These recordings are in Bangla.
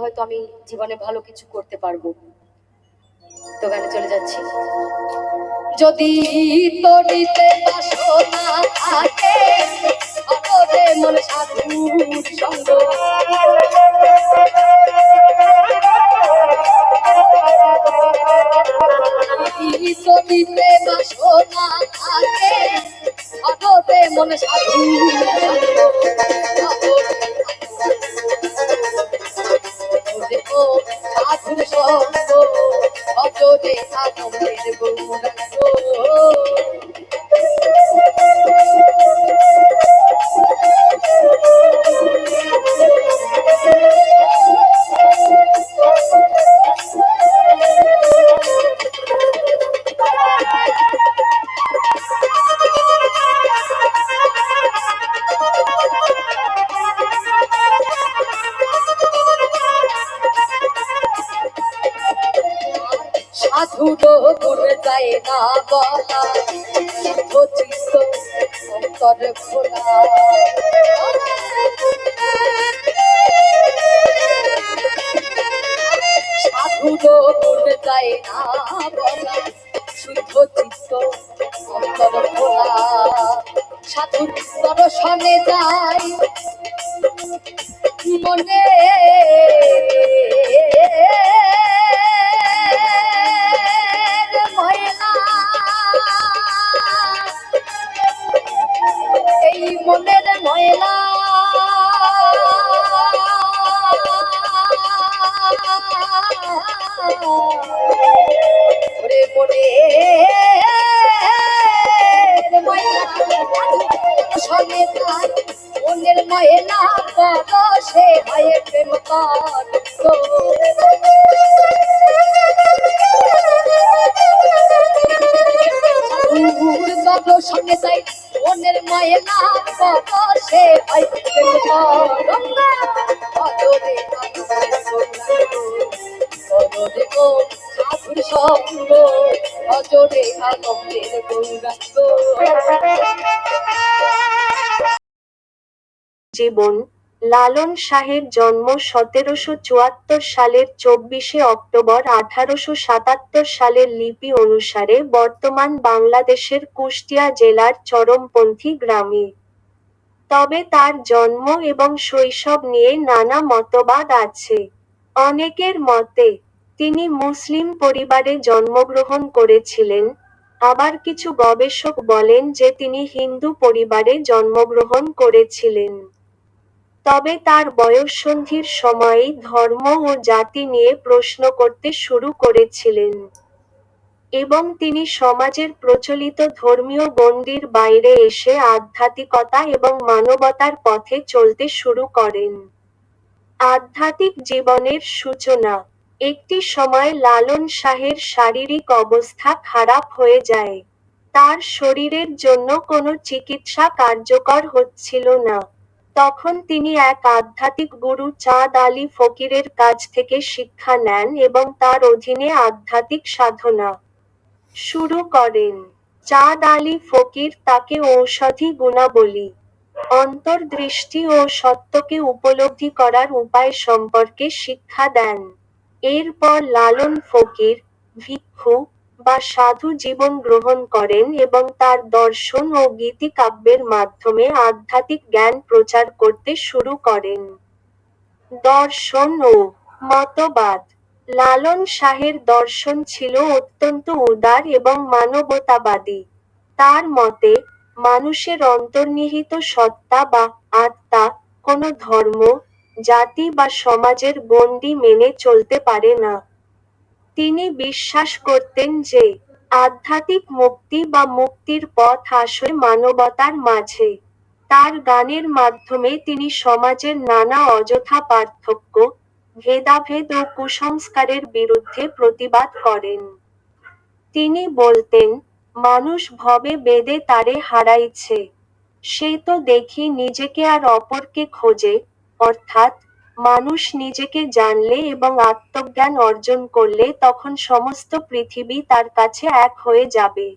হয়তো আমি জীবনে ভালো কিছু করতে পারবো। তো গানে চলে যাচ্ছি। যদি তরিতে বাসনা থাকে অতরে মন সাধুর সঙ্গ, তরিতে বাসনা থাকে অতরে মন সাধুর সাধুর সঙ্গ অজরে আনন্দের গৌরাঙ্গ। সাধুরো গুণ যায় না বলা, চিত্ত অন্তর খোলা। সাধুরো গুণ যায় না বলা, শুদ্ধ চিত্ত অন্তর খোলা। সাধুর দর্শনে যায় মনে এই মনের ময়লা ওরে মনে সঙ্গে তার মনের ময়লা সে হয় প্রেম সঙ্গে তাই মনের ময়লা সে হয় প্রেম সাধুর সঙ্গ অজরে আনন্দের গৌরাঙ্গ। জীবন। লালন শাহের জন্ম 1774 সালের 24শে অক্টোবর 1877 সালের লিপি অনুসারে বর্তমান বাংলাদেশের কুষ্টিয়া জেলার চরমপন্থী গ্রামে। তবে তার জন্ম এবং শৈশব নিয়ে নানা মতবাদ আছে। অনেকের মতে তিনি মুসলিম পরিবারে জন্মগ্রহণ করেছিলেন, আবার কিছু গবেষক বলেন যে তিনি হিন্দু পরিবারে জন্মগ্রহণ করেছিলেন। তবে তার বয়ঃসন্ধির সময়েই ধর্ম ও জাতি নিয়ে প্রশ্ন করতে শুরু করেছিলেন এবং তিনি সমাজের প্রচলিত ধর্মীয় গণ্ডির বাইরে এসে আধ্যাত্মিকতা এবং মানবতার পথে চলতে শুরু করেন। আধ্যাত্মিক জীবনের সূচনা। একটি সময় লালন শাহের শারীরিক অবস্থা খারাপ হয়ে যায়। তার শরীরের জন্য কোনো চিকিৎসা কার্যকর হচ্ছিল না। তখন তিনি এক আধ্যাত্মিক গুরু চাঁদ আলী ফকিরের কাছ থেকে শিক্ষা নেন এবং তার অধীনে আধ্যাত্মিক সাধনা শুরু করেন। চাঁদ আলী ফকির তাকে ঔষধি গুণাবলী, অন্তর্দৃষ্টি ও সত্যকে উপলব্ধি করার উপায় সম্পর্কে শিক্ষা দেন। এরপর লালন ফকির ভিক্ষু বা সাধু জীবন গ্রহণ করেন এবং তার দর্শন ও গীতিকাব্যের মাধ্যমে আধ্যাত্মিক জ্ঞান প্রচার করতে শুরু করেন। দর্শন ও মতবাদ। লালন শাহের দর্শন ছিল অত্যন্ত উদার এবং মানবতাবাদী। তার মতে, মানুষের অন্তর্নিহিত সত্তা বা আত্মা কোনো ধর্ম, জাতি বা সমাজের গণ্ডি মেনে চলতে পারে না। তিনি বিশ্বাস করতেন যে আধ্যাত্মিক মুক্তি বা মুক্তির পথ আসলে মানবতার মাঝে। তার গানের মাধ্যমে তিনি সমাজের নানা অযথা পার্থক্য, ভেদাভেদ ও কুসংস্কারের বিরুদ্ধে প্রতিবাদ করেন। তিনি বলতেন, মানুষ ভবে বেদে তারে হারাইছে, সে তো দেখি নিজেকে আর অপরকে খোঁজে, অর্থাৎ মানুষ নিজেকে জানলে এবং আত্মজ্ঞান অর্জন করলে তখন সমস্ত পৃথিবী তার কাছে এক হয়ে যাবে।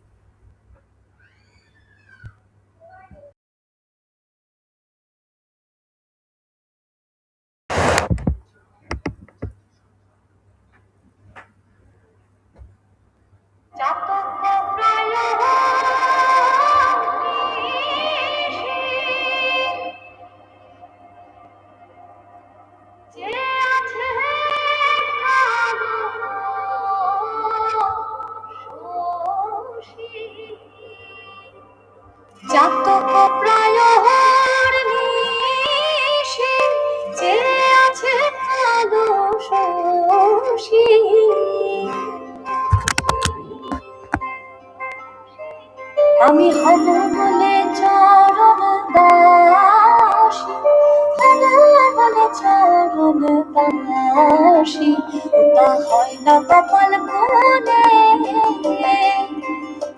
প্রায়হর নিশি যে আছে কালো শশী। আমি হব বলে চরণ দাসী, হব বলে চরণ দাসী। ওটা হয় না কপাল গুনে,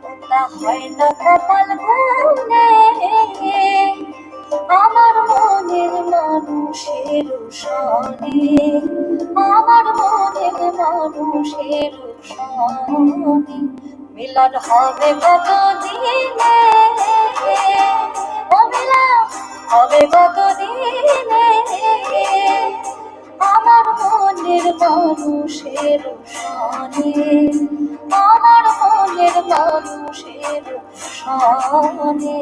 ওটা হয় না কপাল গুনে। আমার মনের মানুষের সনে, আমার মনের মানুষের সনে মিলন হবে কত দিনে, ও মিলন হবে কত দিনে। আমার মনের মানুষের সনে, আমার মনের মানুষের সনে।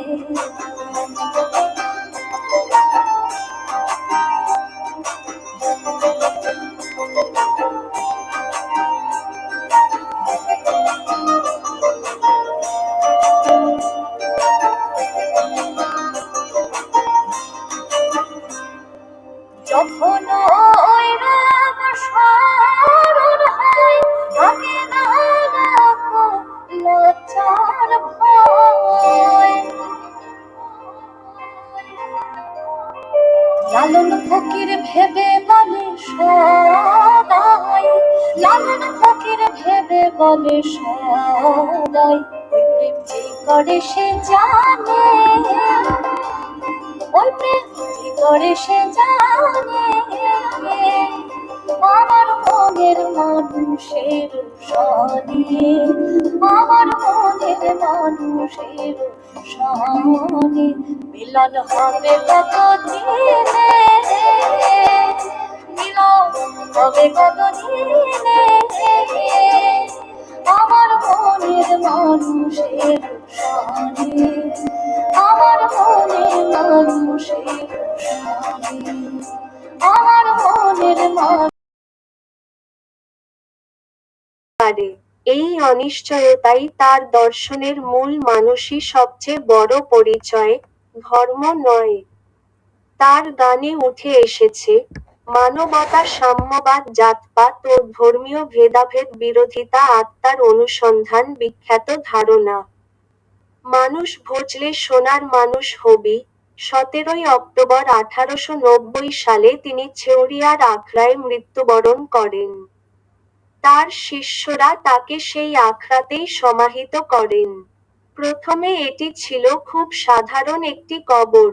যখন ওই রাগ স্মরণ হয়, থাকে না রাখো লজ্জার ভয়। লালন ফকির ভেবে বলে সদাই, লালন ফকির ভেবে বলে সদাই। ওই প্রেম যে করে সে জানে, ওই প্রেম যে করে সে জানে। আমার মনের মানুষের সনে, আমার মনের মানুষের সনে মিলন হবে কত দিনে, মিলন হবে কত দিনে। আমার মনের মানুষের সনে, আমার মনের মানুষের সনে, আমার মনের মানুষ। পারে। এই অনিশ্চয়তাই তার দর্শনের মূল মানুষই সবচেয়ে বড় পরিচয়, ধর্ম নয়। তার গানে উঠে এসেছে মানবতা, সাম্যবাদ, জাতপাত ও ধর্মীয় ভেদাভেদ বিরোধিতা, আত্মার অনুসন্ধান, বিখ্যাত ধারণা মানুষ ভজলে সোনার মানুষ হবি। 17ই অক্টোবর 1890 সালে তিনি ছেউরিয়ার আখড়ায় মৃত্যুবরণ করেন। তার শিষ্যরা তাকে সেই আখড়াতেই সমাহিত করেন। প্রথমে এটি ছিল খুব সাধারণ একটি কবর,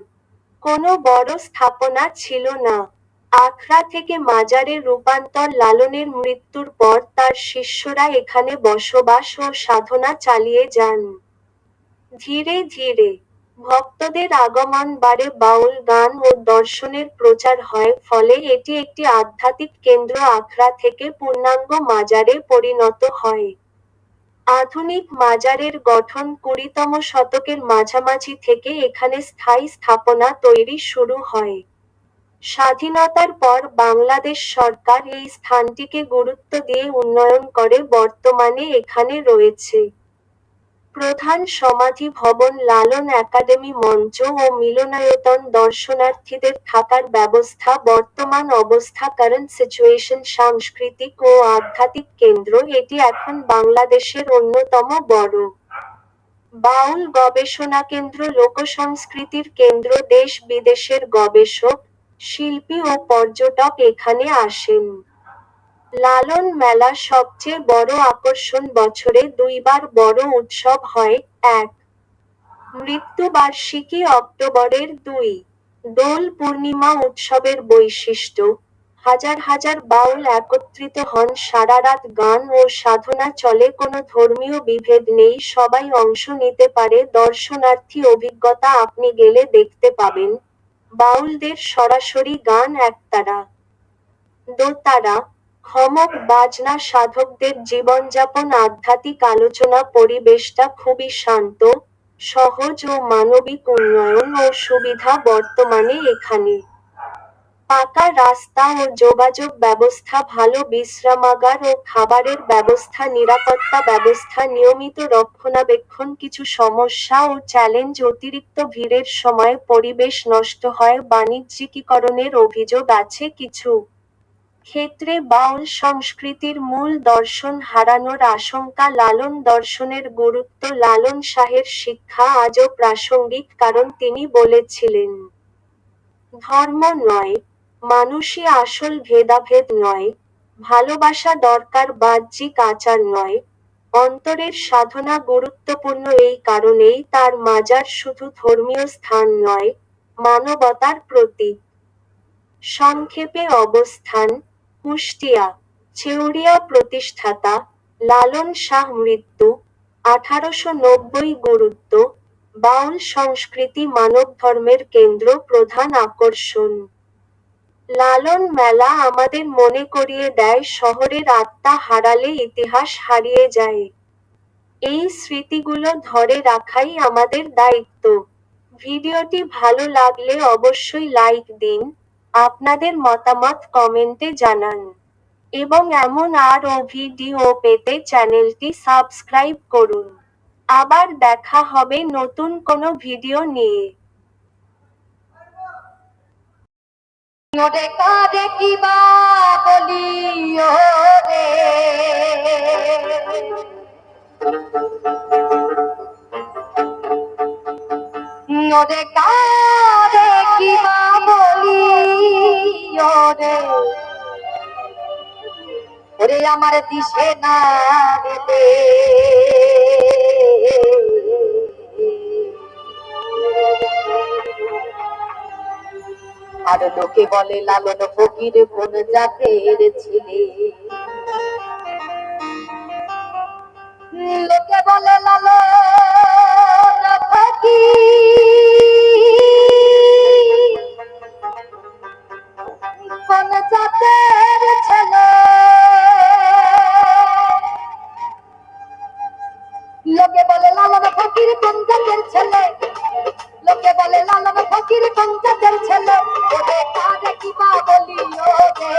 কোনো বড় স্থাপনা ছিল না। আখড়া থেকে মাজারে রূপান্তর। লালনের মৃত্যুর পর তার শিষ্যরা এখানে বসবাস ও সাধনা চালিয়ে যান। ধীরে ধীরে ভক্তদের আগমন বাড়ে, বাউল গান ও দর্শনের প্রচার হয়, ফলে এটি একটি আধ্যাত্মিক কেন্দ্র আখড়া থেকে পূর্ণাঙ্গ মাজারে পরিণত হয়। আধুনিক মাজারের গঠন 20তম শতকের মাঝামাঝি থেকে এখানে স্থায়ী স্থাপনা তৈরি শুরু হয়। স্বাধীনতার পর বাংলাদেশ সরকার এই স্থানটিকে গুরুত্ব দিয়ে উন্নয়ন করে বর্তমানে এখানে রয়েছে প্রধান সমাধি ভবন, লালন একাডেমি, মঞ্চ ও মিলনায়তন, দর্শনার্থীদের থাকার ব্যবস্থা। বর্তমান অবস্থা, কারেন্ট সিচুয়েশন, সাংস্কৃতিক ও আধ্যাত্মিক কেন্দ্র। এটি এখন বাংলাদেশের অন্যতম বড় বাউল গবেষণা কেন্দ্র, লোকসংস্কৃতির কেন্দ্র। দেশ বিদেশের গবেষক, শিল্পী ও পর্যটক এখানে আসেন। লালন মেলা সবচেয়ে বড় আকর্ষণ। বছরে 2 বার বড় উৎসব হয়। 1. মৃত্যুবার্ষিকী অক্টোবরের 2। দোল পূর্ণিমা উৎসবের বৈশিষ্ট্য, হাজার হাজার বাউল একত্রিত হন, সারা রাত গান ও সাধনা চলে, কোনো ধর্মীয় বিভেদ নেই, সবাই অংশ নিতে পারে। দর্শনার্থী অভিজ্ঞতা, আপনি গেলে দেখতে পাবেন বাউলদের সরাসরি গান, একতারা, দোতারা, খমক বাজনা, সাধকদের জীবনযাপন, আধ্যাত্মিক আলোচনা। পরিবেশটা খুবই শান্ত, সহজ ও মানবিক। উন্নয়ন ও সুবিধা, বর্তমানে এখানে পাকা রাস্তা ও যোগাযোগ ব্যবস্থা, ভালো বিশ্রামাগার ও খাবারের ব্যবস্থা, নিরাপত্তা ব্যবস্থা, নিয়মিত রক্ষণাবেক্ষণ। কিছু সমস্যা ও চ্যালেঞ্জ: অতিরিক্ত ভিড়ের সময় পরিবেশ নষ্ট হয়, বাণিজ্যিকীকরণের অভিযোগ আছে কিছু ক্ষেত্রে, বাউল সংস্কৃতির মূল দর্শন হারানোর আশঙ্কা। লালন দর্শনের গুরুত্ব: লালন শাহের শিক্ষা আজও প্রাসঙ্গিক, কারণ তিনি বলেছিলেন, ধর্ম নয়, মানুষই আসল, ভেদাভেদ নয়, ভালোবাসা দরকার, বাহ্যিক আচার নয়, অন্তরের সাধনা গুরুত্বপূর্ণ। এই কারণেই তার মাজার শুধু ধর্মীয় স্থান নয়, মানবতার প্রতীক। সংক্ষেপে অবস্থান: কুষ্টিয়া, ছেউরিয়া। প্রতিষ্ঠাতা: লালন শাহ। মৃত্যু: 1890। গুরুত্ব: বাউল সংস্কৃতি মানবধর্মের কেন্দ্র, প্রধান আকর্ষণ। লালন মেলা আমাদের মনে করিয়ে দেয়, শহরের আত্মা হারালে ইতিহাস হারিয়ে যায়। এই স্মৃতিগুলো ধরে রাখাই আমাদের দায়িত্ব। ভিডিওটি ভালো লাগলে অবশ্যই লাইক দিন, আপনাদের মতামত কমেন্টে জানান, এবং এমন আরও ভিডিও পেতে চ্যানেলটি সাবস্ক্রাইব করুন। আবার দেখা হবে নতুন কোনো ভিডিও নিয়ে। ওরে কারে কিবা বলি ওরে, ওরে কারে কিবা বলি ওরে, ওরে আমার দিশে না দিলে। আর লোকে বলে লালন ফকির কোন জাতের ছিলে, লোকে বলে লালন ফকির কোন জাতের ছেলে, লোকে বলে লালন ফকির কোন জাতের ছেলে, লোকে বলে লালন ফকির কোন জাতের ছেলে। ওরে কারে কিবা বলি ওরে,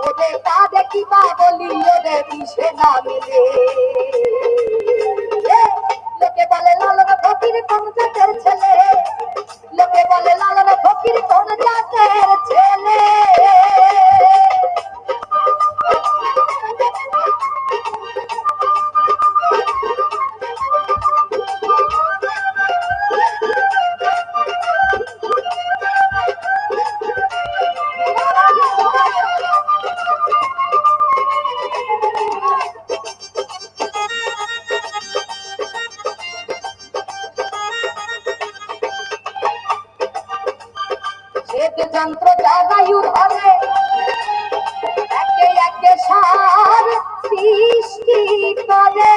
ওরে কারে কিবা বলি ওরে, দিশে না মিলে। লোকে বলে লালন ফকির কোন জাতের ছেলে, লোকে বলে লালন ফকির কোন জাতের ছেলে। যন্ত্র জরায়ু ধরে, একে একে সার সৃষ্টি করে।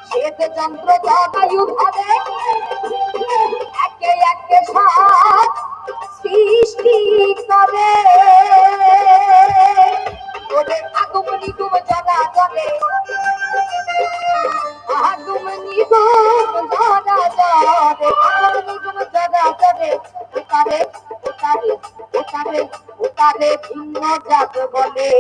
শ্বেত যন্ত্র জরায়ু ধরে, একে একে সার সৃষ্টি করে। ওদের আগুম নিগুম জরা জলে, আগুম নিগুম জরা জলে, আগুম নিগুম জরা জলে। ওতারে ওতারে ওতারে ওতারে ভিন্ন জাত বলে।